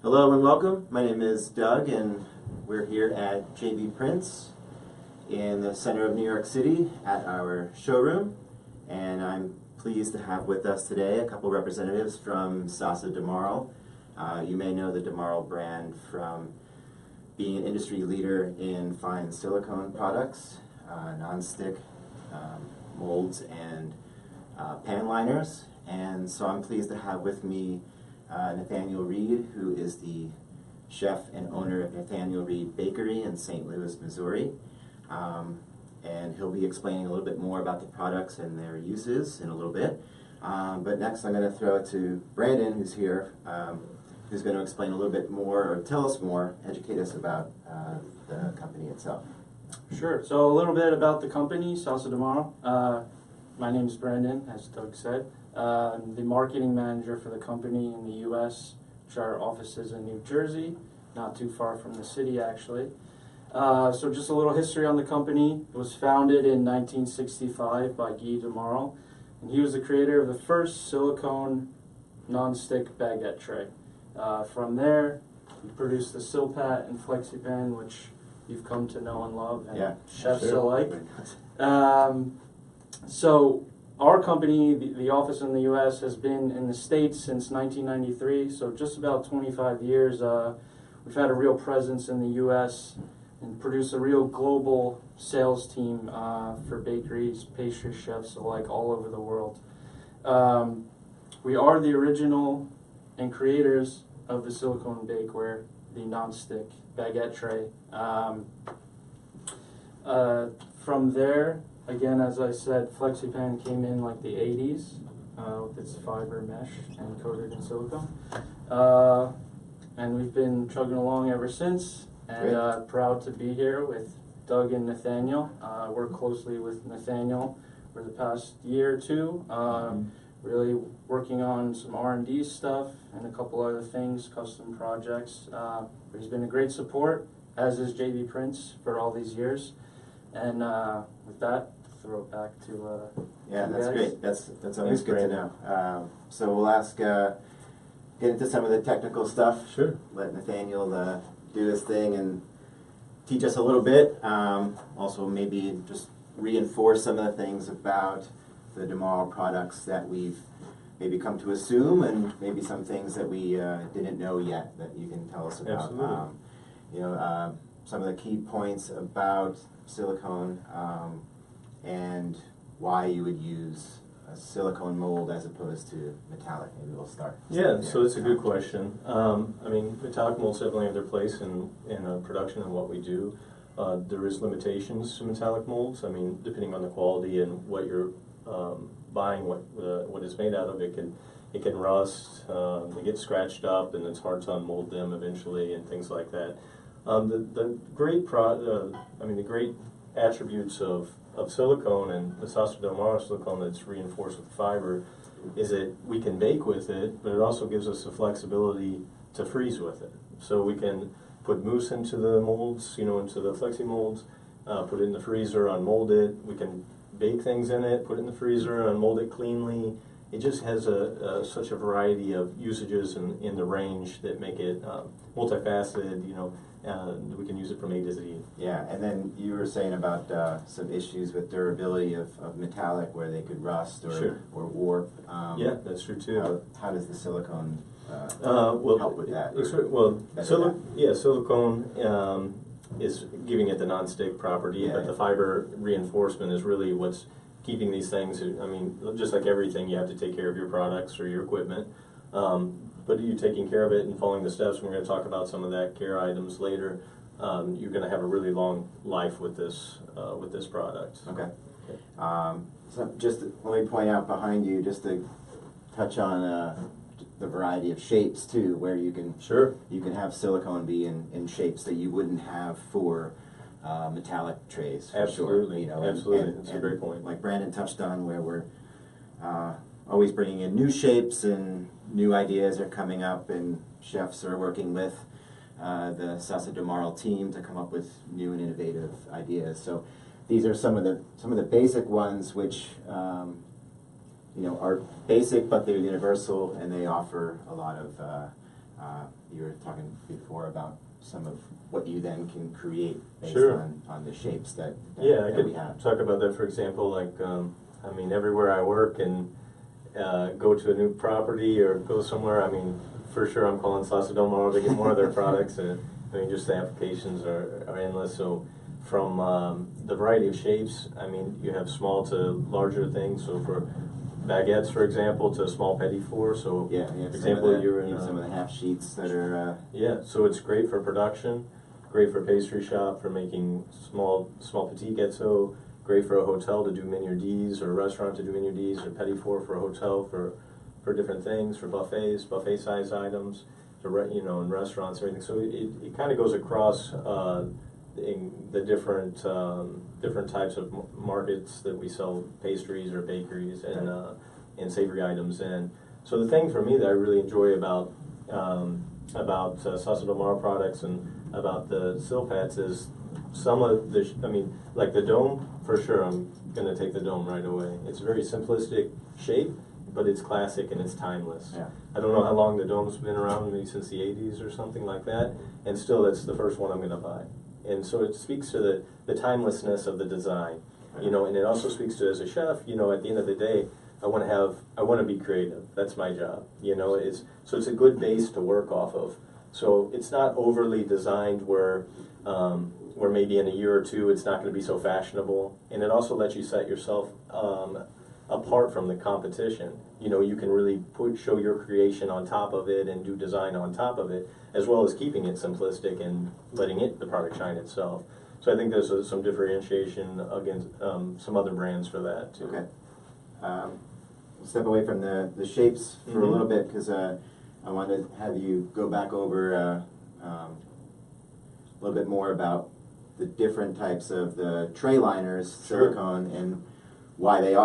Hello and welcome. My name is Doug and we're here at JB Prints in the center of New York City at our showroom. And I'm pleased to have with us today a couple representatives from Sasa Demarle. You may know the Demarle brand from being an industry leader in fine silicone products, non-stick molds and pan liners. And so I'm pleased to have with me Nathaniel Reed, who is the chef and owner of Nathaniel Reed Bakery in St. Louis, Missouri. And he'll be explaining a little bit more about the products and their uses in a little bit. But next I'm going to throw it to Brandon, who's here, who's going to explain a little bit more, or tell us more, educate us about the company itself. Sure. So a little bit about the company, Sasa Demarle. My name is Brandon, as Doug said. I'm the marketing manager for the company in the U.S., which our office is in New Jersey, not too far from the city, actually. So just a little history on the company. It was founded in 1965 by Guy Demarle, and he was the creator of the first silicone non-stick baguette tray. From there, he produced the Silpat and Flexipan, which you've come to know and love, and chefs alike. So our company, the office in the U.S., has been in the States since 1993, so just about 25 years. We've had a real presence in the U.S. and produced a real global sales team for bakeries, pastry chefs alike all over the world. We are the original and creators of the silicone bakeware, the non-stick baguette tray. From there, again, as I said, Flexipan came in like the 80s with its fiber mesh and coated in silicone. And we've been chugging along ever since, and proud to be here with Doug and Nathaniel. Worked closely with Nathaniel for the past year or two, really working on some R&D stuff and a couple other things, custom projects. But he's been a great support, as is JB Prints, for all these years. And with that, throw it back to that's great. That's always good to know. So we'll ask, get into some of the technical stuff. Sure. Let Nathaniel do his thing and teach us a little bit. Also maybe just reinforce some of the things about the Demarle products that we've maybe come to assume, and maybe some things that we didn't know yet that you can tell us about. Absolutely. Some of the key points about silicone and why you would use a silicone mold as opposed to metallic. Maybe we'll start. Yeah, so that's a good question. I mean, metallic molds definitely have their place in production and what we do. There is limitations to metallic molds. I mean, depending on the quality and what you're buying, what it's made out of, it can rust, they get scratched up, and it's hard to unmold them eventually, and things like that. The great attributes of silicone and the Sasa Demarle silicone that's reinforced with fiber is that we can bake with it, but it also gives us the flexibility to freeze with it. So we can put mousse into the molds, into the flexi molds, put it in the freezer, unmold it. We can bake things in it, put it in the freezer, unmold it cleanly. It just has such a variety of usages in the range that make it multifaceted. We can use it from A to Z. Yeah, and then you were saying about some issues with durability of metallic, where they could rust or warp. Yeah, that's true too. How does the silicone help with that? Silicone is giving it the non-stick property, but the fiber reinforcement is really what's keeping these things. I mean, just like everything, you have to take care of your products or your equipment. But you're taking care of it and following the steps. We're going to talk about some of that care items later. You're going to have a really long life with this product. Okay. So just let me point out behind you, just to touch on the variety of shapes too, where you can have silicone be in shapes that you wouldn't have for metallic trays. Absolutely, absolutely. That's a great point. Like Brandon touched on, where we're always bringing in new shapes and new ideas are coming up, and chefs are working with the Sasa Demarle team to come up with new and innovative ideas. So these are some of the basic ones, which are basic, but they're universal, and they offer a lot of You were talking before about some of what you then can create based Sure. on the shapes that Yeah, I that we could have. talk about that, for example, like, I mean, everywhere I work and go to a new property or go somewhere, I mean, for sure I'm calling Sasa Demarle to get more of their products, and I mean, just the applications are endless. So from the variety of shapes, I mean, you have small to larger things. So for baguettes, for example, to small petit four. So Yeah, for example, you're in some of the half sheets that are. yeah, so it's great for production, great for pastry shop for making small petit gâteaux, great for a hotel to do minier-d's, or a restaurant to do minier-d's, or petit four for a hotel for different things, for buffets, buffet size items, you know, in restaurants and everything. So it kind of goes across in the different types of markets that we sell pastries or bakeries and savory items in. So the thing for me that I really enjoy about Sasa Demarle products and about the Silpats is some of the, I mean, like the dome, for sure I'm going to take the dome right away. It's a very simplistic shape, but it's classic and it's timeless. Yeah. I don't know how long the dome's been around, maybe since the 80s or something like that, and still that's the first one I'm going to buy. And so it speaks to the timelessness of the design, you know, and it also speaks to, as a chef, you know, at the end of the day, I want to be creative. That's my job, you know. So it's a good base to work off of. So it's not overly designed where maybe in a year or two it's not going to be so fashionable, and it also lets you set yourself apart from the competition. You know, you can really show your creation on top of it and do design on top of it, as well as keeping it simplistic and letting the product shine itself. So I think there's some differentiation against some other brands for that too. Okay. We'll step away from the shapes for a little bit, because I want to have you go back over a little bit more about the different types of the tray liners, Sure. silicone, and why they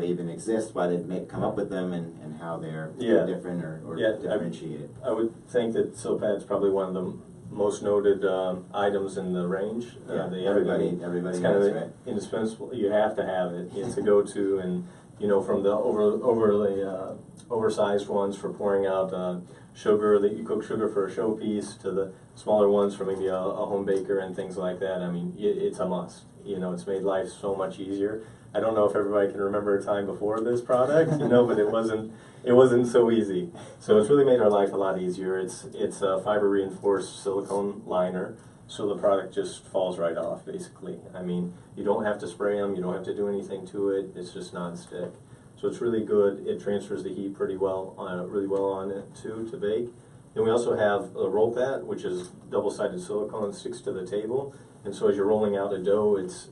even exist, why they've come up with them, and how they're Yeah. different or Yeah, differentiated. I would think that Silpat's probably one of the most noted items in the range. Everybody it's kind knows, of right? indispensable. You have to have it. It's a go-to, and you know, from the overly oversized ones for pouring out sugar, that you cook sugar for a showpiece, to the smaller ones for maybe a home baker and things like that. I mean, it's a must. You know, it's made life so much easier. I don't know if everybody can remember a time before this product, you know, but it wasn't so easy. So it's really made our life a lot easier. It's a fiber reinforced silicone liner, so the product just falls right off, basically. I mean, you don't have to spray them, you don't have to do anything to it. It's just non-stick. So it's really good. It transfers the heat really well on it too to bake. Then we also have a roll pad, which is double-sided silicone, sticks to the table. And so as you're rolling out a dough, it's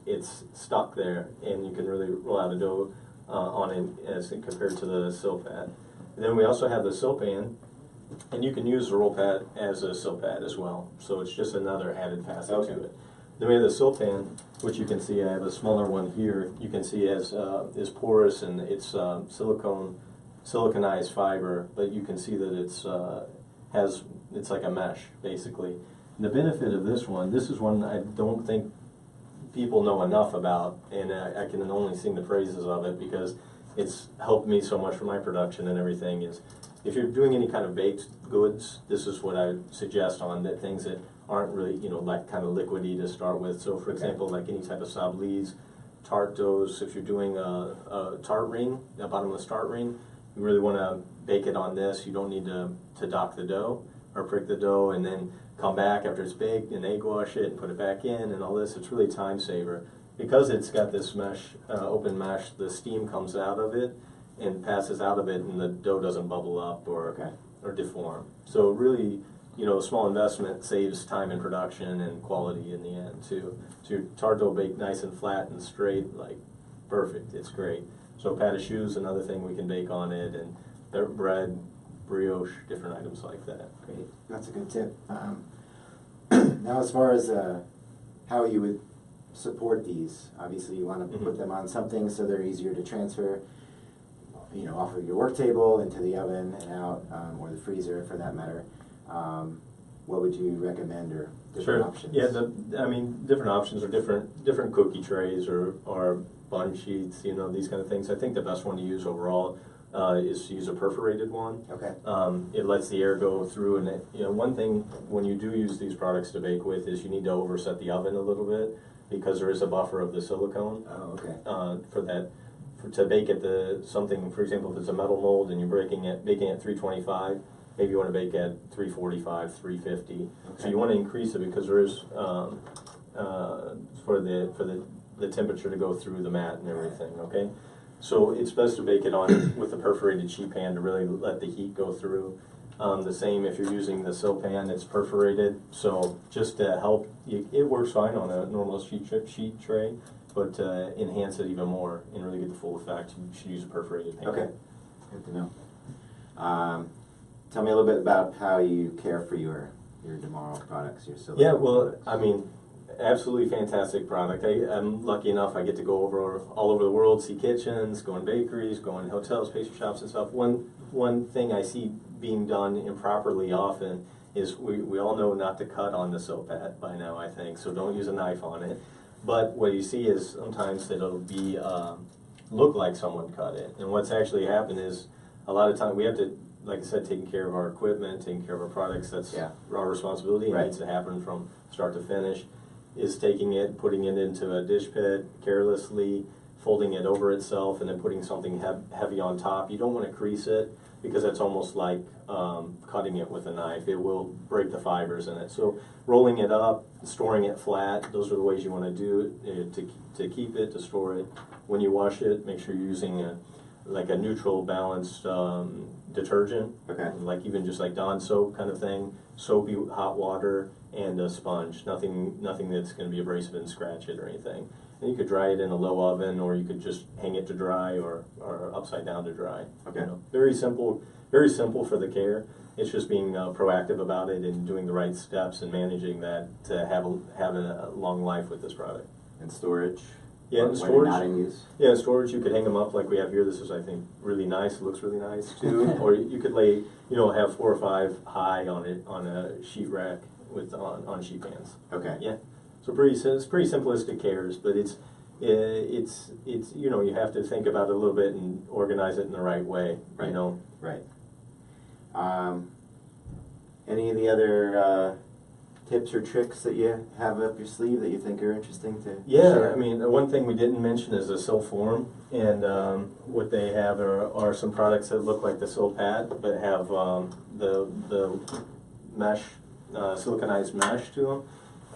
stuck there, and you can really roll out a dough on it as compared to the Silpat. And then we also have the Silpain, and you can use the roll pad as a Silpat as well. So it's just another added facet to it. Then we have the Silpain, which you can see I have a smaller one here. You can see is porous, and it's siliconized fiber, but you can see that it's like a mesh basically. The benefit of this is one I don't think people know enough about, and I can only sing the praises of it because it's helped me so much for my production and everything. Is if you're doing any kind of baked goods, this is what I suggest on that, things that aren't really, you know, like kind of liquidy to start with. So for example, like any type of sablés, tart doughs, if you're doing a tart ring, a bottomless tart ring, you really want to bake it on this. You don't need to dock the dough or prick the dough and then come back after it's baked and egg wash it and put it back in and all this. It's really time saver. Because it's got this mesh, open mesh, the steam comes out of it and passes out of it, and the dough doesn't bubble up or deform. So really, you know, a small investment saves time in production and quality in the end too. So your tart dough baked nice and flat and straight, like perfect. It's great. So pat of choux, another thing we can bake on it, and bread, brioche, different items like that. Great, that's a good tip. Now, as far as how you would support these, obviously you want to put them on something so they're easier to transfer, you know, off of your work table into the oven and out, or the freezer for that matter. What would you recommend, or different options? Yeah, I mean, different options are different cookie trays or bun sheets, you know, these kind of things. I think the best one to use overall is to use a perforated one. Okay. It lets the air go through, and one thing when you do use these products to bake with is you need to overset the oven a little bit because there is a buffer of the silicone. Oh, okay. To bake at something, for example, if it's a metal mold and you're baking at 325, maybe you want to bake at 345, 350. Okay. So you want to increase it because there is for the temperature to go through the mat and everything. Okay. So it's best to bake it on with a perforated sheet pan to really let the heat go through. The same if you're using the Silpain, it's perforated. So just to help, it works fine on a normal sheet tray, but to enhance it even more and really get the full effect, you should use a perforated pan. Okay, good to know. Tell me a little bit about how you care for your Demarle products, your silicone. Yeah, well, products. I mean, absolutely fantastic product. I'm lucky enough I get to go all over the world, see kitchens, go in bakeries, go in hotels, pastry shops and stuff. One thing I see being done improperly often is we all know not to cut on the Silpat by now, I think, so don't use a knife on it. But what you see is sometimes it'll be look like someone cut it. And what's actually happened is a lot of time we have to, like I said, taking care of our equipment, taking care of our products. That's our responsibility. Right. It needs to happen from start to finish. Is taking it, putting it into a dish pit carelessly, folding it over itself, and then putting something heavy on top. You don't want to crease it because that's almost like cutting it with a knife. It will break the fibers in it. So rolling it up, storing it flat, those are the ways you want to do it to keep it, to store it. When you wash it, make sure you're using a neutral balanced detergent, Okay. like even just like Dawn soap kind of thing, soapy hot water and a sponge, nothing that's going to be abrasive and scratch it or anything. And you could dry it in a low oven, or you could just hang it to dry, or upside down to dry. Okay. You know, very simple for the care. It's just being proactive about it and doing the right steps and managing that to have a long life with this product. And storage. Yeah, when and storage. not in use. Yeah, storage. You could hang them up like we have here. This is, I think, really nice. It looks really nice too. Or you could lay, have 4 or 5 high on it on a sheet rack on sheet pans. Okay. Yeah. So it's pretty simplistic cares, but it's you have to think about it a little bit and organize it in the right way. Right. You know. Right. Any of the other tips or tricks that you have up your sleeve that you think are interesting to share? I mean, one thing we didn't mention is the Silform, and what they have are some products that look like the Silpat, but have the mesh, siliconized mesh to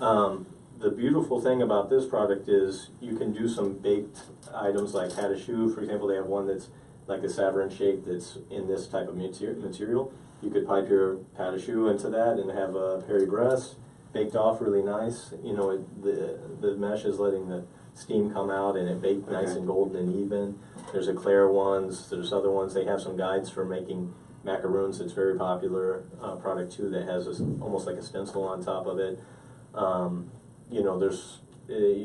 them. The beautiful thing about this product is you can do some baked items like pat a choux. For example, they have one that's like a Savarin shape that's in this type of material. You could pipe your pat a choux into that and have a Paris Bresse baked off really nice. The mesh is letting the steam come out and it baked nice and golden and even. There's Eclair ones, there's other ones. They have some guides for making macaroons. It's a very popular product too that has almost like a stencil on top of it. You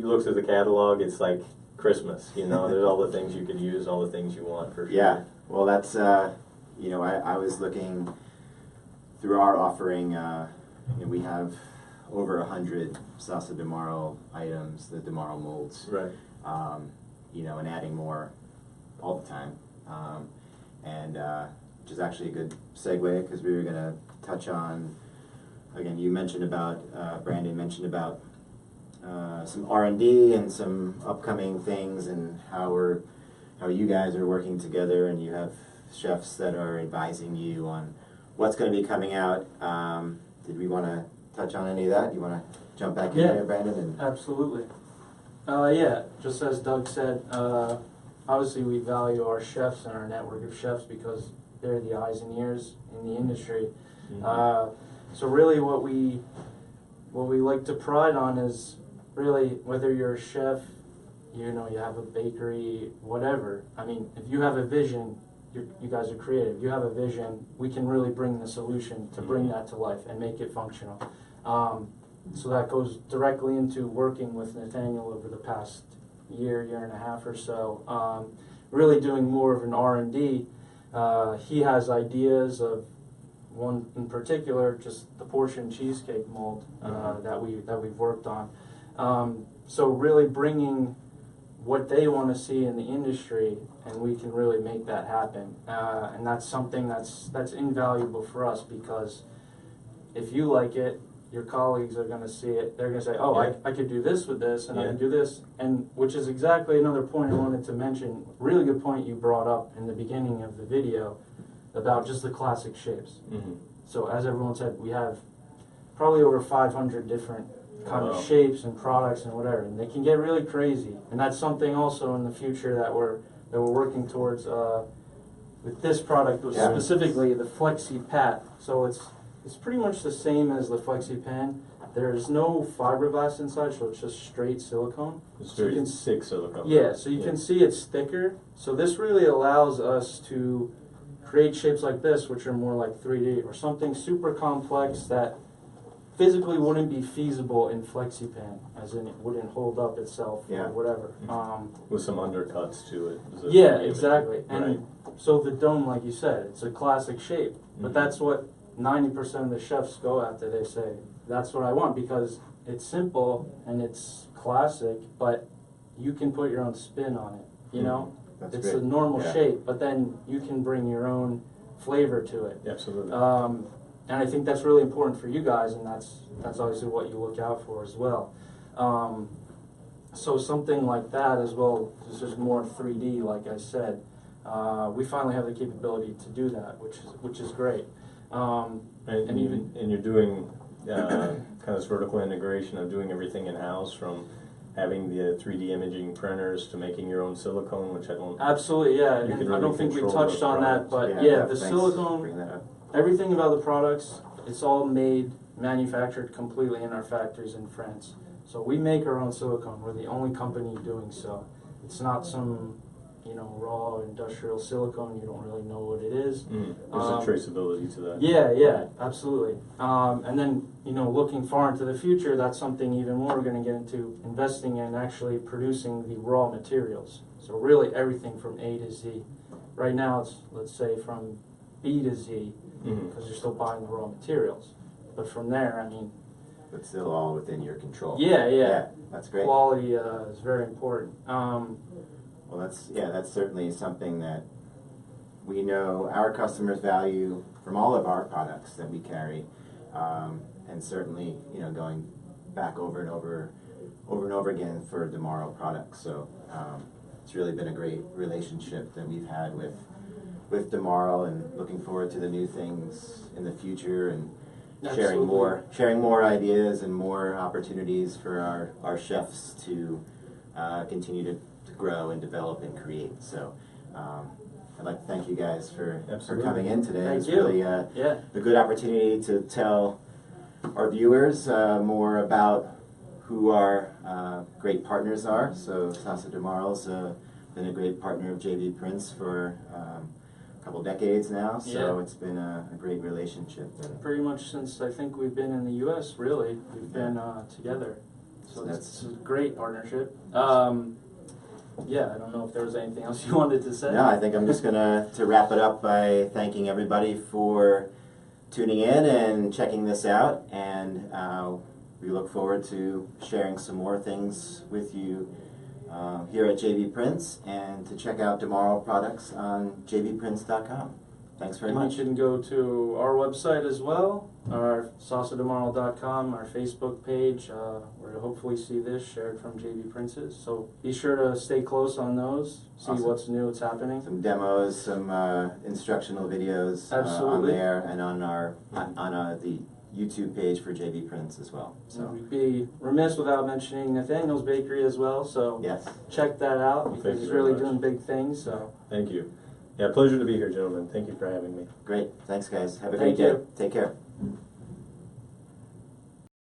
look through the catalog, it's like Christmas, there's all the things you could use, all the things you want for sure. Yeah, well that's, I was looking through our offering, we have over 100 Sasa Demarle items, the Demarle molds. Right. And adding more all the time. Which is actually a good segue because we were going to touch on, again, you mentioned about, Brandon mentioned about some R&D and some upcoming things and how you guys are working together, and you have chefs that are advising you on what's going to be coming out. Did we want to touch on any of that? You want to jump back in there, Brandon? Absolutely. Just as Doug said, obviously we value our chefs and our network of chefs because they're the eyes and ears in the industry. Mm-hmm. So really what we like to pride on is really whether you're a chef, you have a bakery, whatever. I mean, if you have a vision, you guys are creative. You have a vision, we can really bring the solution to bring that to life and make it functional. So that goes directly into working with Nathaniel over the past year and a half or so, really doing more of an R&D. He has ideas of one in particular, just the portion cheesecake mold that we've worked on. So really bringing what they want to see in the industry, and we can really make that happen. And that's something that's invaluable for us, because if you like it, your colleagues are going to see it. They're going to say, oh, Yeah. I could do this with this, and I Yeah. can do this. And which is exactly another point I wanted to mention. Really good point you brought up in the beginning of the video about just the classic shapes. Mm-hmm. So as everyone said, we have probably over 500 different kind Wow. of shapes and products and whatever, and they can get really crazy. And that's something also in the future that we're working towards with this product, was Yeah. specifically the Flexipat. So it's pretty much the same as the Flexipan. There's no fiberglass inside, so it's just straight silicone. It's So you very can- thick silicone. Yeah, so you can see it's thicker. So this really allows us to create shapes like this, which are more like 3D, or something super complex that physically wouldn't be feasible in Flexipan, as in it wouldn't hold up itself Yeah. or whatever. With some undercuts to it. Is it- Yeah, exactly. And Right. so the dome, like you said, it's a classic shape, but Mhm. that's what 90% of the chefs go after. They say, that's what I want, because it's simple and it's classic, but you can put your own spin on it, you know? That's It's great. a normal Yeah. shape, but then you can bring your own flavor to it. Absolutely. And I think that's really important for you guys, and that's obviously what you look out for as well. So something like that as well, this is more 3D, like I said. We finally have the capability to do that, which is great. And and even- you're doing kind of this vertical integration of doing everything in-house, from having the 3D imaging printers to making your own silicone, which I don't. Absolutely, yeah. You And can I really don't think we control touched those on that, products. but yeah, the thanks for silicone, bringing that up. everything about the products, it's all made, manufactured completely in our factories in France. So we make our own silicone. We're the only company doing so. It's not some, raw industrial silicone. You don't really know what it is. There's a traceability to that. Yeah, absolutely. And then, looking far into the future, that's something even more we're going to get into, investing in actually producing the raw materials. So really everything from A to Z. Right now it's, let's say, from B to Z, Mhm. because you're still buying the raw materials. But from there, But still all within your control. yeah. That's great. Quality is very important. Well, that's certainly something that we know our customers value from all of our products that we carry, and certainly, going back over and over again for Demarle products. So it's really been a great relationship that we've had with Demarle, and looking forward to the new things in the future, and sharing more ideas and more opportunities for our chefs to continue to grow and develop and create. So I'd like to thank you guys for coming in today. Thank It's you. really a good opportunity to tell our viewers more about who our great partners are. So Sasa Demarle's been a great partner of JV Prince for a couple decades now, so Yeah. it's been a great relationship. Pretty much since I think we've been in the U.S., really. We've been together. So So it's a great partnership. I don't know if there was anything else you wanted to say. No, I think I'm just gonna wrap it up by thanking everybody for tuning in and checking this out, and we look forward to sharing some more things with you here at JV Prince, and to check out Demarle products on jvprince.com. Thanks very And much. you can go to our website as well, our sasademarle.com, our Facebook page, where you'll hopefully see this shared from JV Princes. So be sure to stay close on those, see Awesome. what's new, what's happening. Some demos, some instructional videos on Absolutely. there, and on the YouTube page for JV Prince as well. So So we'd be remiss without mentioning Nathaniel's Bakery as well, so yes, check that out, Thank because you he's very really much. doing big things, so. Thank you. Yeah, pleasure to be here, gentlemen. Thank you for having me. great. Thanks, guys. Have a Thank great day. you. Take care.